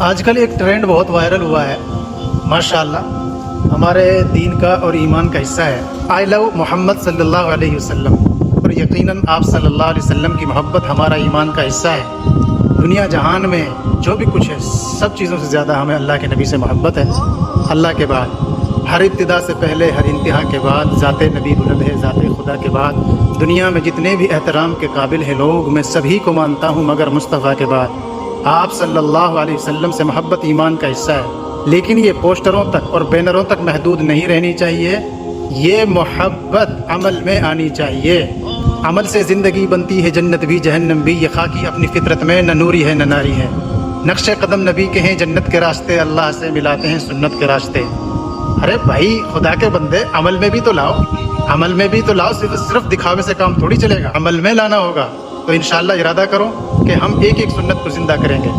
آج کل ایک ٹرینڈ بہت وائرل ہوا ہے ماشاءاللہ، ہمارے دین کا اور ایمان کا حصہ ہے۔ آئی لو محمد صلی اللہ علیہ وسلم، اور یقیناً آپ صلی اللہ علیہ وسلم کی محبت ہمارا ایمان کا حصہ ہے۔ دنیا جہان میں جو بھی کچھ ہے سب چیزوں سے زیادہ ہمیں اللہ کے نبی سے محبت ہے۔ اللہ کے بعد، ہر ابتدا سے پہلے، ہر انتہا کے بعد ذات نبی بلند ہے، ذات خدا کے بعد دنیا میں جتنے بھی احترام کے قابل ہیں لوگ، میں سبھی کو مانتا ہوں مگر مصطفیٰ کے بعد آپ صلی اللہ علیہ وسلم سے محبت ایمان کا حصہ ہے۔ لیکن یہ پوسٹروں تک اور بینروں تک محدود نہیں رہنی چاہیے، یہ محبت عمل میں آنی چاہیے۔ عمل سے زندگی بنتی ہے، جنت بھی جہنم بھی، یہ خاکی اپنی فطرت میں نہ نوری ہے نہ ناری ہے۔ نقش قدم نبی کے ہیں، جنت کے راستے اللہ سے ملاتے ہیں سنت کے راستے۔ ارے بھائی خدا کے بندے، عمل میں بھی تو لاؤ، عمل میں بھی تو لاؤ، صرف دکھاوے سے کام تھوڑی چلے گا، عمل میں لانا ہوگا۔ تو انشاءاللہ ارادہ کرو کہ ہم ایک ایک سنت کو زندہ کریں گے۔